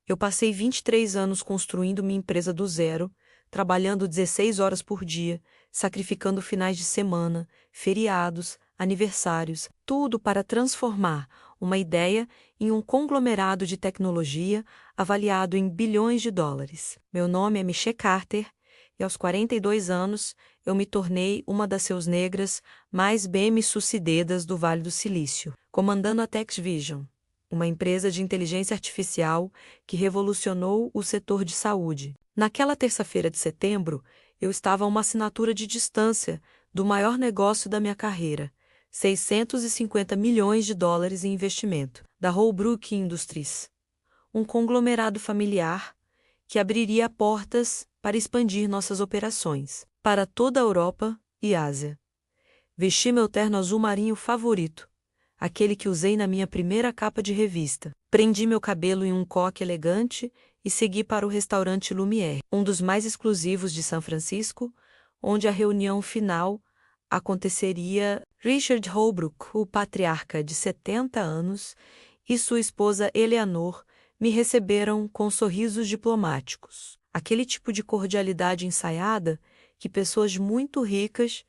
Eu passei 23 anos construindo minha empresa do zero, trabalhando 16 horas por dia, sacrificando finais de semana, feriados, aniversários, tudo para transformar uma ideia em um conglomerado de tecnologia avaliado em bilhões de dólares. Meu nome é Michelle Carter e aos 42 anos eu me tornei uma das seus negras mais bem-sucedidas do Vale do Silício, comandando a TechVision, uma empresa de inteligência artificial que revolucionou o setor de saúde. Naquela terça-feira de setembro, eu estava a uma assinatura de distância do maior negócio da minha carreira, 650 milhões de dólares em investimento, da Holbrook Industries, um conglomerado familiar que abriria portas para expandir nossas operações para toda a Europa e Ásia. Vesti meu terno azul marinho favorito, aquele que usei na minha primeira capa de revista. Prendi meu cabelo em um coque elegante e segui para o restaurante Lumière, um dos mais exclusivos de São Francisco, onde a reunião final aconteceria. Richard Holbrooke, o patriarca de 70 anos, e sua esposa Eleanor me receberam com sorrisos diplomáticos. Aquele tipo de cordialidade ensaiada que pessoas muito ricas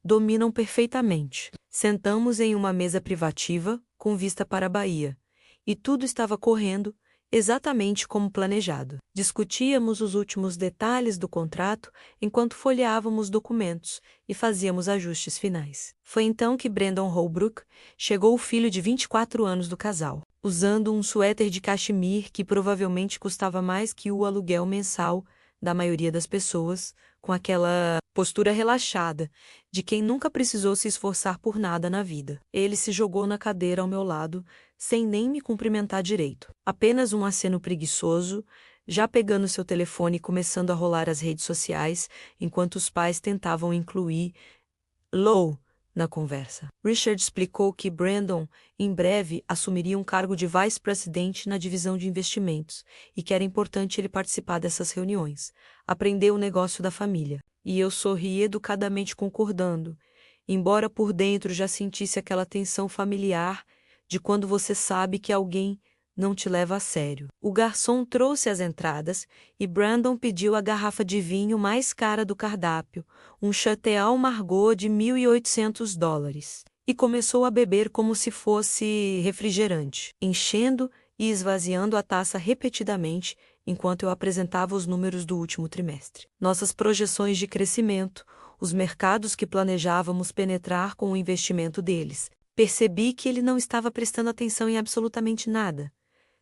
dominam perfeitamente. Sentamos em uma mesa privativa, com vista para a Bahia, e tudo estava correndo exatamente como planejado. Discutíamos os últimos detalhes do contrato enquanto folheávamos documentos e fazíamos ajustes finais. Foi então que Brandon Holbrook chegou, o filho de 24 anos do casal, usando um suéter de cachemir que provavelmente custava mais que o aluguel mensal da maioria das pessoas, com aquela postura relaxada de quem nunca precisou se esforçar por nada na vida. Ele se jogou na cadeira ao meu lado, sem nem me cumprimentar direito. Apenas um aceno preguiçoso, já pegando seu telefone e começando a rolar as redes sociais, enquanto os pais tentavam incluir Low na conversa. Richard explicou que Brandon, em breve, assumiria um cargo de vice-presidente na divisão de investimentos e que era importante ele participar dessas reuniões, aprender o negócio da família. E eu sorri educadamente concordando, embora por dentro já sentisse aquela tensão familiar de quando você sabe que alguém não te leva a sério. O garçom trouxe as entradas e Brandon pediu a garrafa de vinho mais cara do cardápio, um Chateau Margaux de $1.800, e começou a beber como se fosse refrigerante, enchendo e esvaziando a taça repetidamente enquanto eu apresentava os números do último trimestre. Nossas projeções de crescimento, os mercados que planejávamos penetrar com o investimento deles. Percebi que ele não estava prestando atenção em absolutamente nada.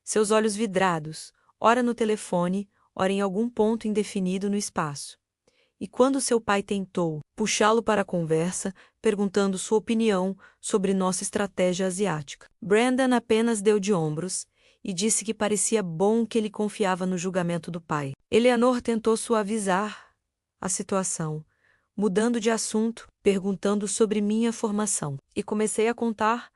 Seus olhos vidrados, ora no telefone, ora em algum ponto indefinido no espaço. E quando seu pai tentou puxá-lo para a conversa, perguntando sua opinião sobre nossa estratégia asiática, Brandon apenas deu de ombros e disse que parecia bom que ele confiava no julgamento do pai. Eleanor tentou suavizar a situação, mudando de assunto, perguntando sobre minha formação. E comecei a contar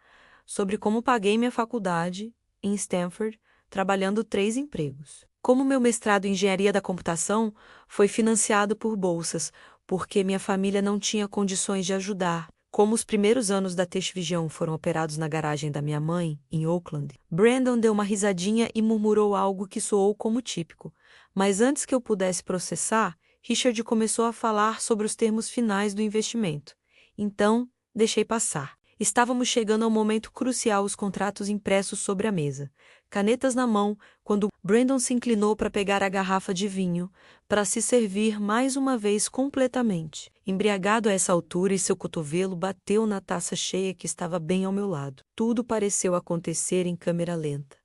sobre como paguei minha faculdade em Stanford, trabalhando 3 empregos. Como meu mestrado em engenharia da computação foi financiado por bolsas, porque minha família não tinha condições de ajudar. Como os primeiros anos da TechVision foram operados na garagem da minha mãe, em Oakland, Brandon deu uma risadinha e murmurou algo que soou como típico. Mas antes que eu pudesse processar, Richard começou a falar sobre os termos finais do investimento. Então, deixei passar. Estávamos chegando ao momento crucial, os contratos impressos sobre a mesa. Canetas na mão, quando Brandon se inclinou para pegar a garrafa de vinho, para se servir mais uma vez completamente. Embriagado a essa altura, e seu cotovelo bateu na taça cheia que estava bem ao meu lado. Tudo pareceu acontecer em câmera lenta.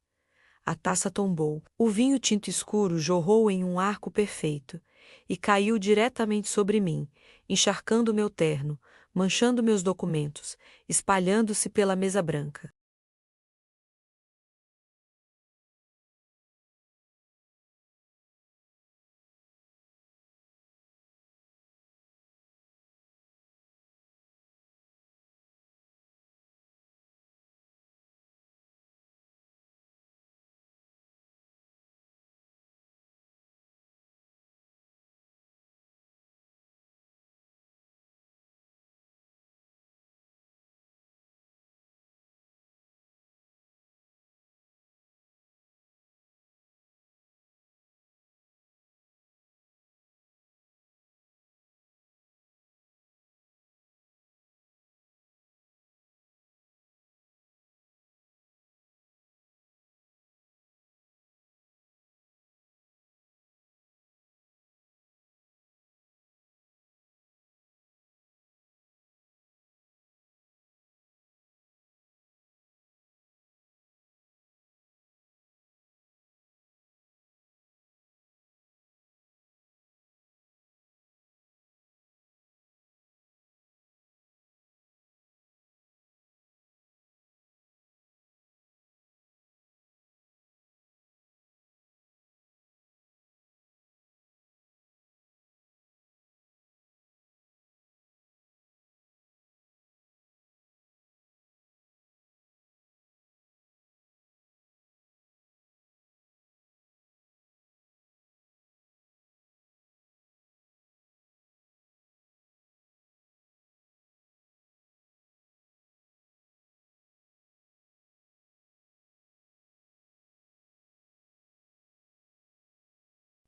A taça tombou. O vinho tinto escuro jorrou em um arco perfeito e caiu diretamente sobre mim, encharcando meu terno, manchando meus documentos, espalhando-se pela mesa branca.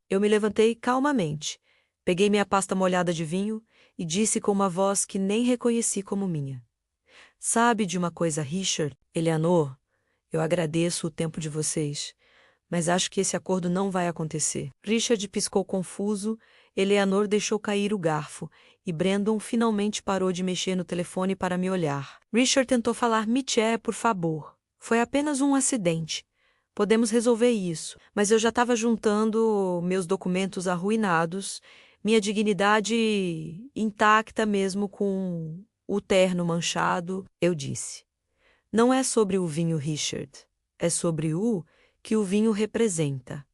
Eu me levantei calmamente, peguei minha pasta molhada de vinho e disse com uma voz que nem reconheci como minha. Sabe de uma coisa, Richard, Eleanor? Eu agradeço o tempo de vocês, mas acho que esse acordo não vai acontecer. Richard piscou confuso, Eleanor deixou cair o garfo, e Brandon finalmente parou de mexer no telefone para me olhar. Richard tentou falar: Mitchell, por favor. Foi apenas um acidente. Podemos resolver isso. Mas eu já estava juntando meus documentos arruinados, minha dignidade intacta mesmo com o terno manchado. Eu disse: não é sobre o vinho, Richard. É sobre o que o vinho representa.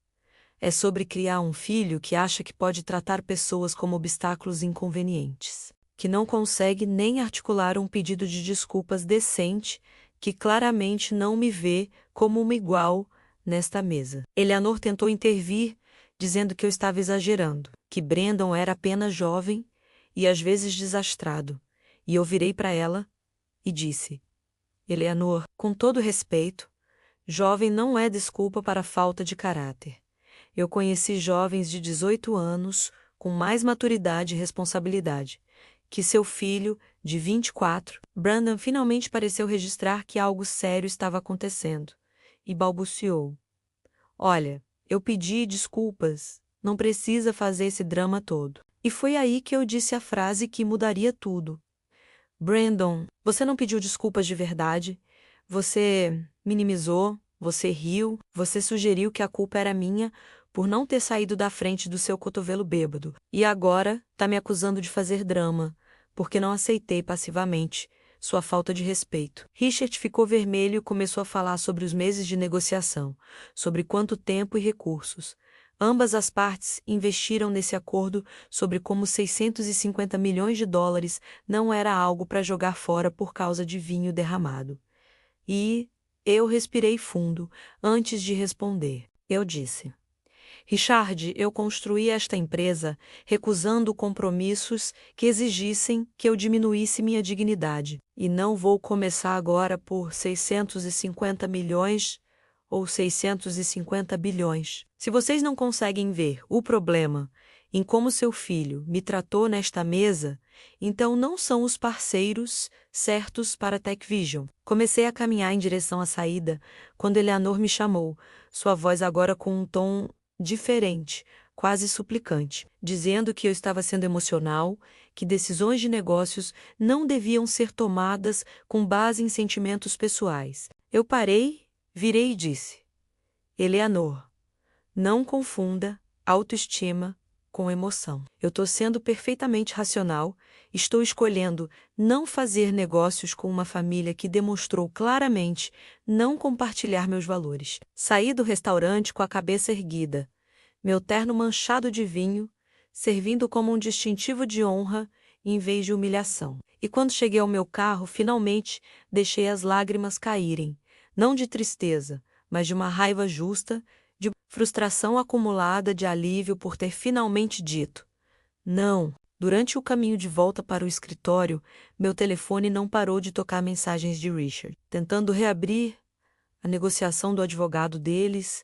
É sobre criar um filho que acha que pode tratar pessoas como obstáculos inconvenientes, que não consegue nem articular um pedido de desculpas decente, que claramente não me vê como uma igual nesta mesa. Eleanor tentou intervir, dizendo que eu estava exagerando, que Brandon era apenas jovem e às vezes desastrado, e eu virei para ela e disse: Eleanor, com todo respeito, jovem não é desculpa para a falta de caráter. Eu conheci jovens de 18 anos, com mais maturidade e responsabilidade, que seu filho, de 24. Brandon finalmente pareceu registrar que algo sério estava acontecendo, e balbuciou: olha, eu pedi desculpas, não precisa fazer esse drama todo. E foi aí que eu disse a frase que mudaria tudo. Brandon, você não pediu desculpas de verdade, você minimizou, você riu, você sugeriu que a culpa era minha por não ter saído da frente do seu cotovelo bêbado, e agora tá me acusando de fazer drama, porque não aceitei passivamente sua falta de respeito. Richard ficou vermelho e começou a falar sobre os meses de negociação, sobre quanto tempo e recursos. Ambas as partes investiram nesse acordo sobre como 650 milhões de dólares não era algo para jogar fora por causa de vinho derramado. E eu respirei fundo antes de responder. Eu disse: Richard, eu construí esta empresa recusando compromissos que exigissem que eu diminuísse minha dignidade. E não vou começar agora por 650 milhões ou 650 bilhões. Se vocês não conseguem ver o problema em como seu filho me tratou nesta mesa, então não são os parceiros certos para a TechVision. Comecei a caminhar em direção à saída quando Eleanor me chamou, sua voz agora com um tom diferente, quase suplicante, dizendo que eu estava sendo emocional, que decisões de negócios não deviam ser tomadas com base em sentimentos pessoais. Eu parei, virei e disse: Eleanor, não confunda autoestima com emoção. Eu estou sendo perfeitamente racional, estou escolhendo não fazer negócios com uma família que demonstrou claramente não compartilhar meus valores. Saí do restaurante com a cabeça erguida, meu terno manchado de vinho, servindo como um distintivo de honra em vez de humilhação. E quando cheguei ao meu carro, finalmente deixei as lágrimas caírem, não de tristeza, mas de uma raiva justa, de frustração acumulada de alívio por ter finalmente dito não. Durante o caminho de volta para o escritório, meu telefone não parou de tocar mensagens de Richard, tentando reabrir a negociação do advogado deles,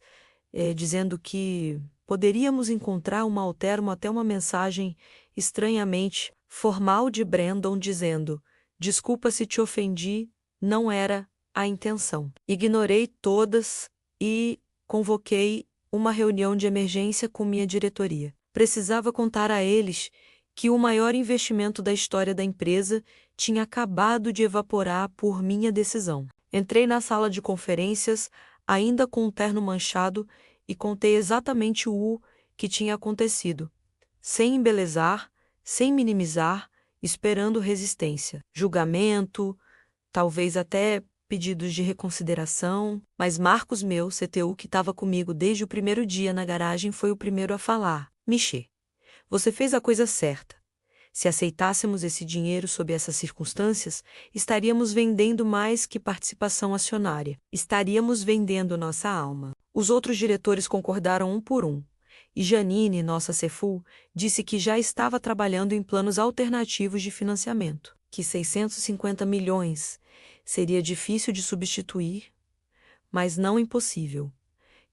dizendo que poderíamos encontrar um altermo até uma mensagem estranhamente formal de Brandon dizendo: desculpa se te ofendi, não era a intenção. Ignorei todas e convoquei uma reunião de emergência com minha diretoria. Precisava contar a eles que o maior investimento da história da empresa tinha acabado de evaporar por minha decisão. Entrei na sala de conferências, ainda com o terno manchado, e contei exatamente o que tinha acontecido, sem embelezar, sem minimizar, esperando resistência, julgamento, talvez até pedidos de reconsideração, mas Marcos, meu CTU, que estava comigo desde o primeiro dia na garagem, foi o primeiro a falar: Michê, você fez a coisa certa. Se aceitássemos esse dinheiro sob essas circunstâncias, estaríamos vendendo mais que participação acionária. Estaríamos vendendo nossa alma. Os outros diretores concordaram um por um. E Janine, nossa CFO, disse que já estava trabalhando em planos alternativos de financiamento, que 650 milhões seria difícil de substituir, mas não impossível,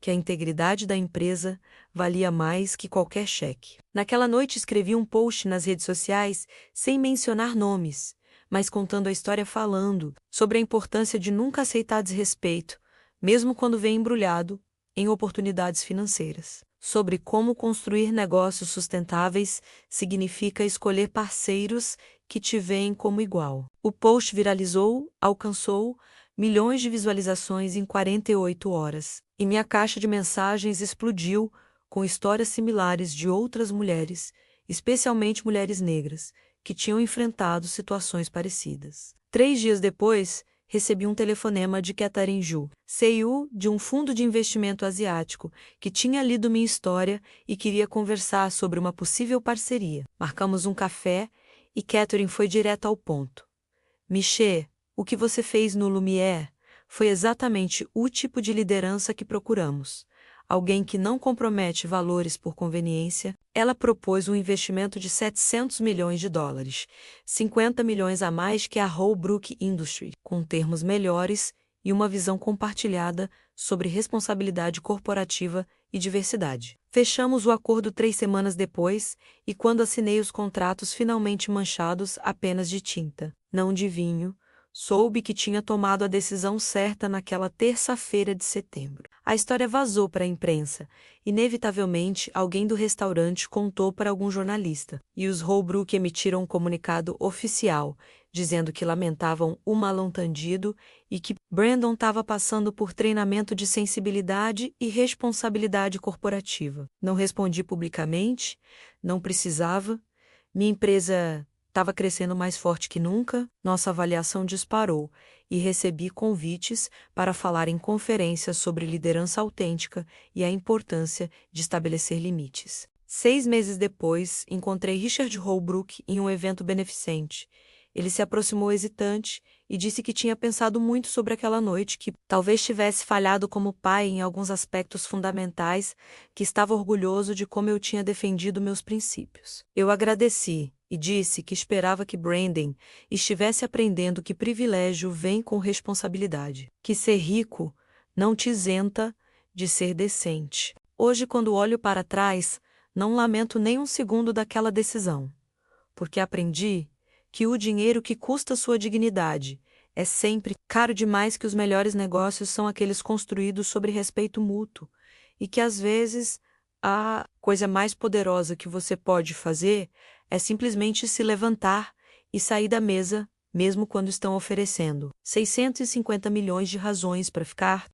que a integridade da empresa valia mais que qualquer cheque. Naquela noite escrevi um post nas redes sociais sem mencionar nomes, mas contando a história falando sobre a importância de nunca aceitar desrespeito, mesmo quando vem embrulhado em oportunidades financeiras. Sobre como construir negócios sustentáveis significa escolher parceiros que te veem como igual. O post viralizou, alcançou milhões de visualizações em 48 horas, e minha caixa de mensagens explodiu com histórias similares de outras mulheres, especialmente mulheres negras, que tinham enfrentado situações parecidas. 3 dias depois, recebi um telefonema de Catherine Zhu, CEO de um fundo de investimento asiático, que tinha lido minha história e queria conversar sobre uma possível parceria. Marcamos um café e Catherine foi direto ao ponto. Michê, o que você fez no Lumière foi exatamente o tipo de liderança que procuramos. Alguém que não compromete valores por conveniência. Ela propôs um investimento de 700 milhões de dólares, 50 milhões a mais que a Holbrook Industries, com termos melhores e uma visão compartilhada sobre responsabilidade corporativa e diversidade. Fechamos o acordo 3 semanas depois, e quando assinei os contratos finalmente manchados apenas de tinta, não de vinho, soube que tinha tomado a decisão certa naquela terça-feira de setembro. A história vazou para a imprensa. Inevitavelmente, alguém do restaurante contou para algum jornalista, e os Holbrook emitiram um comunicado oficial, dizendo que lamentavam o mal-entendido e que Brandon estava passando por treinamento de sensibilidade e responsabilidade corporativa. Não respondi publicamente, não precisava. Minha empresa estava crescendo mais forte que nunca, nossa avaliação disparou e recebi convites para falar em conferências sobre liderança autêntica e a importância de estabelecer limites. 6 meses depois, encontrei Richard Holbrook em um evento beneficente. Ele se aproximou hesitante e disse que tinha pensado muito sobre aquela noite, que talvez tivesse falhado como pai em alguns aspectos fundamentais, que estava orgulhoso de como eu tinha defendido meus princípios. Eu agradeci e disse que esperava que Brandon estivesse aprendendo que privilégio vem com responsabilidade, que ser rico não te isenta de ser decente. Hoje, quando olho para trás, não lamento nem um segundo daquela decisão, porque aprendi que o dinheiro que custa sua dignidade é sempre caro demais, que os melhores negócios são aqueles construídos sobre respeito mútuo e que, às vezes, a coisa mais poderosa que você pode fazer é simplesmente se levantar e sair da mesa, mesmo quando estão oferecendo 650 milhões de razões para ficar.